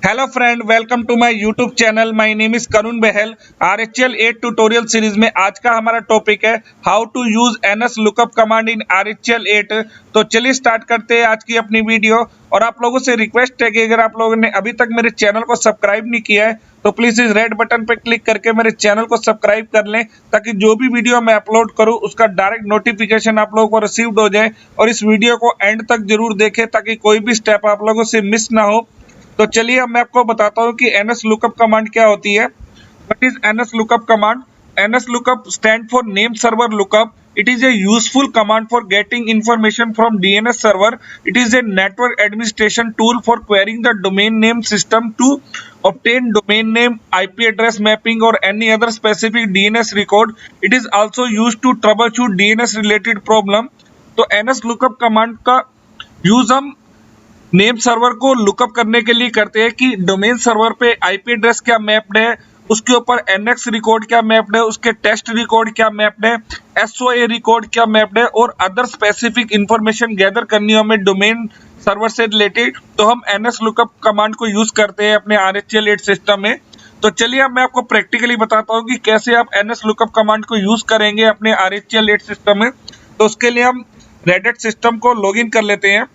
Hello friend, welcome to my YouTube channel. My name is Karun Bahl. RHEL 8 tutorial series में आज का हमारा topic है how to use NS lookup command in RHEL 8। तो चलिए start करते हैं आज की अपनी वीडियो। और आप लोगों से रिक्वेस्ट है कि अगर आप लोगों ने अभी तक मेरे चैनल को सब्सक्राइब नहीं किया है तो प्लीज इस रेड बटन पर क्लिक करके मेरे चैनल को सब्सक्राइब कर लें, ताकि जो भी वीडियो मैं अपलोड करूं उसका डायरेक्ट नोटिफिकेशन आप लोगों को रिसीव्ड हो जाए। और इस वीडियो को एंड तक जरूर देखें ताकि कोई भी स्टेप आप लोगों से मिस ना हो। तो चलिए अब मैं आपको बताता हूँ कि NS लुकअप कमांड क्या होती है। What is NS lookup command? NS lookup stand for name server lookup. It is a useful command for getting information from DNS server. It is a network administration tool for querying the domain name system to obtain domain name, IP address mapping or any other specific DNS record. It is also used to troubleshoot DNS related problem. तो NS lookup command का use हम name server को lookup करने के लिए करते हैं कि डोमेन सर्वर पे आईपी एड्रेस क्या मैप्ड है, उसके ऊपर एनएक्स रिकॉर्ड क्या मैप्ड है, उसके टेस्ट रिकॉर्ड क्या मैप्ड है, एसओए रिकॉर्ड क्या मैप्ड है और अदर स्पेसिफिक इंफॉर्मेशन गैदर करनी हो हमें डोमेन सर्वर से रिलेटेड, तो हम एनएस लुकअप कमांड को यूज करते हैं अपने RHEL 8 सिस्टम में। तो चलिए अब मैं आपको प्रैक्टिकली बताता हूँ कि कैसे आप एनएस लुकअप कमांड को यूज करेंगे अपने RHEL 8 सिस्टम में। तो उसके लिए हम रेडिट सिस्टम को लॉग इन कर लेते हैं।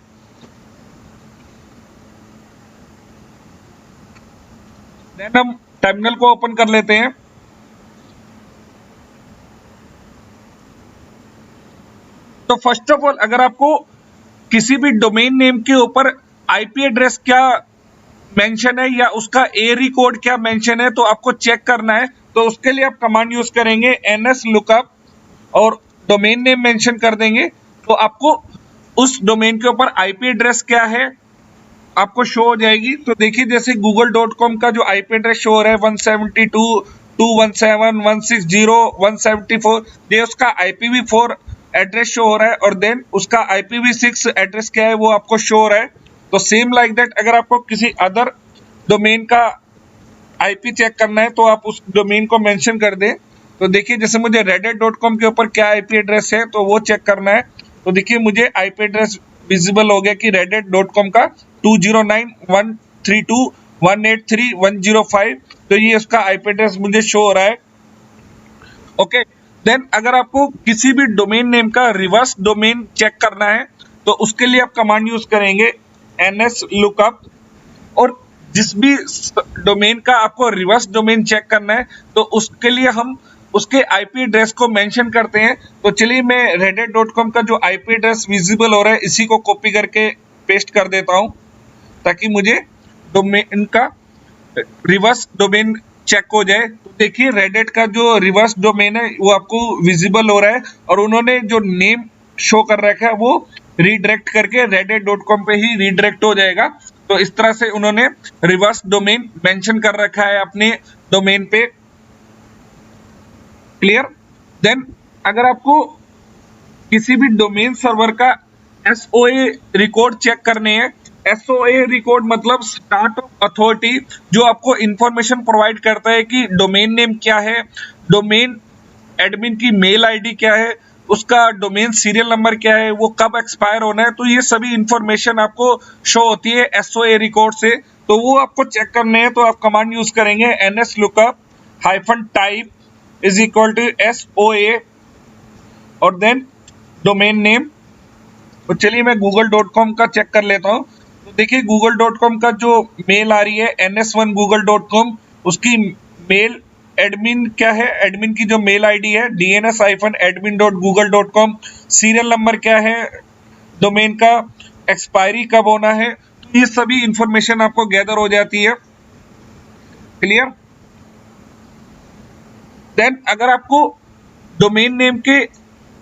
देन हम टर्मिनल को ओपन कर लेते हैं। तो फर्स्ट ऑफ ऑल अगर आपको किसी भी डोमेन नेम के ऊपर आईपी एड्रेस क्या मेंशन है या उसका एरी कोड क्या मेंशन है तो आपको चेक करना है। तो उसके लिए आप कमांड यूज करेंगे NS लुकअप और डोमेन नेम मेंशन कर देंगे। तो आपको उस डोमेन के ऊपर आईपी एड्रेस क्या है आपको शो हो जाएगी। तो देखिए जैसे google.com का जो आईपी एड्रेस शो हो रहा है 172.217.160.174, ये उसका IPv4 एड्रेस शो हो रहा है। और देन उसका IPv6 एड्रेस क्या है वो आपको शो हो रहा है। तो सेम लाइक दैट अगर आपको किसी अदर डोमेन का आईपी चेक करना है तो आप उस डोमेन को मेंशन कर दें। तो देखिए जैसे मुझे reddit.com के ऊपर क्या आईपी एड्रेस है तो वो चेक करना है। तो देखिए मुझे आईपी एड्रेस विजिबल हो गया कि reddit.com का 209.132.183.105, तो ये उसका आईपी एड्रेस मुझे शो हो रहा है। ओके, देन अगर आपको किसी भी डोमेन नेम का रिवर्स डोमेन चेक करना है तो उसके लिए आप कमांड यूज करेंगे NS लुकअप। और जिस भी डोमेन का आपको रिवर्स डोमेन चेक करना है तो उसके लिए हम उसके आईपी एड्रेस को मेंशन करते हैं। तो चलिए मैं reddit.com का जो आईपी एड्रेस विजिबल हो रहा है इसी को कॉपी करके पेस्ट कर देता हूं ताकि मुझे डोमेन का रिवर्स डोमेन चेक हो जाए। तो देखिए रेडिट का जो रिवर्स डोमेन है वो आपको विजिबल हो रहा है और उन्होंने जो नेम शो कर रखा है वो रीडायरेक्ट करके reddit.com पे ही रीडायरेक्ट हो जाएगा। तो इस तरह से उन्होंने रिवर्स डोमेन मेंशन कर रखा है अपने डोमेन पे। क्लियर? देन अगर आपको किसी भी डोमेन सर्वर का एसओए रिकॉर्ड चेक करने हैं, एसओए रिकॉर्ड मतलब स्टार्ट ऑफ अथॉरिटी, जो आपको इंफॉर्मेशन प्रोवाइड करता है कि डोमेन नेम क्या है, डोमेन एडमिन की मेल आईडी क्या है, उसका डोमेन सीरियल नंबर क्या है, वो कब एक्सपायर होना है। तो ये सभी इंफॉर्मेशन आपको शो होती है एसओए रिकॉर्ड से। तो वो आपको चेक करने हैं तो आप कमांड यूज करेंगे NS लुकअप -type =SOA और देन डोमेन नेम। तो चलिए मैं google.com का चेक कर लेता हूं। तो देखिए google.com का जो मेल आ रही है NS1google.com, उसकी मेल एडमिन क्या है, एडमिन की जो मेल आईडी है DNS-admin.google.com, सीरियल नंबर क्या है, डोमेन का एक्सपायरी कब होना है, तो ये सभी इंफॉर्मेशन आपको गैदर हो जाती है। क्लियर? देन अगर आपको डोमेन नेम के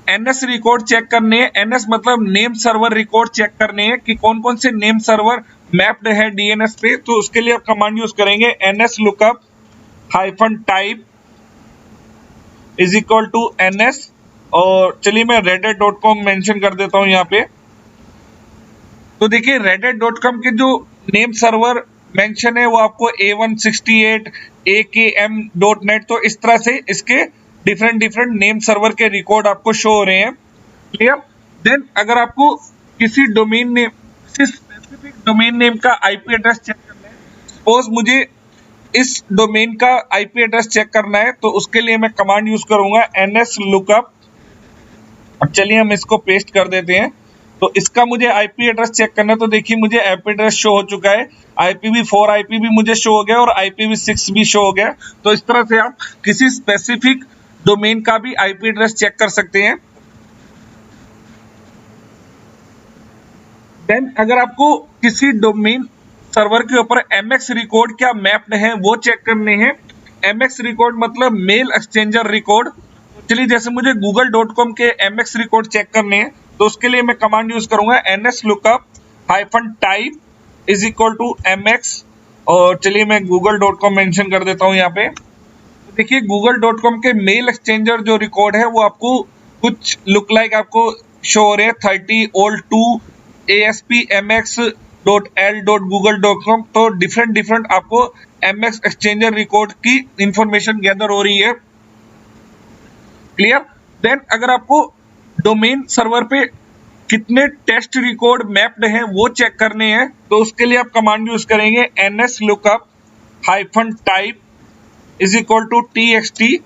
NS रिकॉर्ड चेक करने हैं, NS मतलब नेम सर्वर रिकॉर्ड चेक करने हैं कि कौन कौन से नेम सर्वर मैप्ड है DNS पे, तो उसके लिए आप कमांड यूज करेंगे NS लुकअप -type =NS। और चलिए मैं reddit.com मेंशन कर देता हूं यहाँ पे। तो देखिए reddit.com के जो नेम सर्वर मेंशन है वो आपको A168 AKM.net, तो इस तरह से इसके डिफरेंट नेम सर्वर के रिकॉर्ड आपको शो हो रहे हैं। क्लियर? देन अगर आपको किसी डोमेन नेम, किसी स्पेसिफिक डोमेन नेम का आईपी एड्रेस चेक करना है, सपोज मुझे इस डोमेन का आईपी एड्रेस चेक करना है, तो उसके लिए मैं कमांड यूज करूंगा nslookup। अब चलिए हम इसको पेस्ट कर देते हैं। तो इसका मुझे आईपी एड्रेस चेक करना है, तो देखिए मुझे आईपी एड्रेस शो हो चुका है, IPv4 आईपी भी मुझे शो हो गया और IPv6 भी शो हो गया। तो इस तरह से आप किसी स्पेसिफिक डोमेन का भी आईपी एड्रेस चेक कर सकते हैं। देन अगर आपको किसी डोमेन सर्वर के ऊपर MX रिकॉर्ड क्या मैप्ड है वो चेक करने हैं। MX रिकॉर्ड मतलब मेल एक्सचेंजर रिकॉर्ड। चलिए जैसे मुझे google.com के MX रिकॉर्ड चेक करने हैं, तो उसके लिए मैं कमांड यूज करूंगा nslookup-type is equal to MX। और चलिए मैं google.com मेंशन कर देता हूं यहाँ पे। तो देखिए google.com के मेल एक्सचेंजर जो रिकॉर्ड है वो आपको कुछ लुक लाइक आपको शो हो रहे हैं 30 old 2 ASPMX.L.google.com। तो डिफरेंट आपको MX एक्सचेंजर रिकॉर्ड की इंफॉर्मेशन गैदर हो रही है। क्लियर। देन अगर आपको डोमेन सर्वर पे कितने टेस्ट रिकॉर्ड मैप्ड हैं वो चेक करने हैं, तो उसके लिए आप कमांड यूज करेंगे nslookup-type is equal to txt।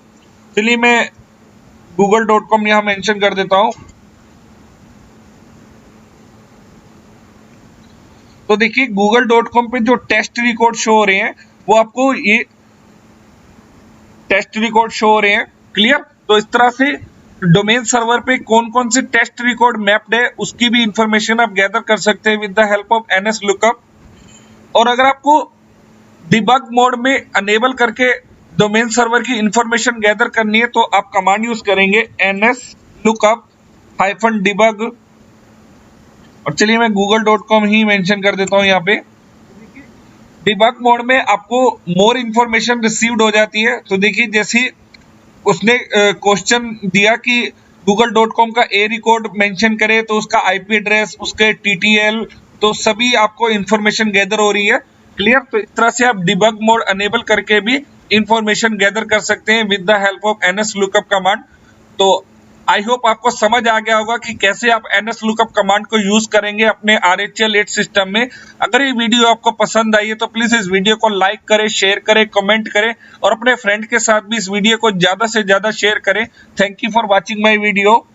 चलिए मैं google.com यहां मेंशन कर देता हूं। तो देखिए google.com पे जो टेस्ट रिकॉर्ड शो हो रहे हैं वो आपको ये टेस्ट रिकॉर्ड शो हो रहे हैं। क्लियर। तो इस तरह से डोमेन सर्वर पे कौन कौन से टेस्ट रिकॉर्ड मैप्ड है उसकी भी इंफॉर्मेशन आप गैदर कर सकते हैं with the help of nslookup। और अगर आपको डिबग मोड में अनेबल करके डोमेन सर्वर की इंफॉर्मेशन गैदर करनी है, तो आप कमांड यूज करेंगे nslookup-debug। और चलिए मैं google.com ही मेंशन कर देता हूं यहाँ पे। डिबग मोड में आपको मोर इंफॉर्मेशन रिसीव्ड हो जाती है। तो देखिए जैसे उसने क्वेश्चन दिया कि google.com का ए रिकॉर्ड मेंशन करे, तो उसका आईपी एड्रेस, उसके TTL, तो सभी आपको इंफॉर्मेशन गैदर हो रही है। क्लियर। तो इस तरह से आप डिबग मोड अनेबल करके भी इंफॉर्मेशन गैदर कर सकते हैं with the help of nslookup command. तो आई होप आपको समझ आ गया होगा कि कैसे आप nslookup कमांड को यूज करेंगे अपने RHEL 8 सिस्टम में। अगर ये वीडियो आपको पसंद आई है तो प्लीज इस वीडियो को लाइक करें, शेयर करें, कमेंट करें और अपने फ्रेंड के साथ भी इस वीडियो को ज्यादा से ज्यादा शेयर करें। Thank you for watching my video.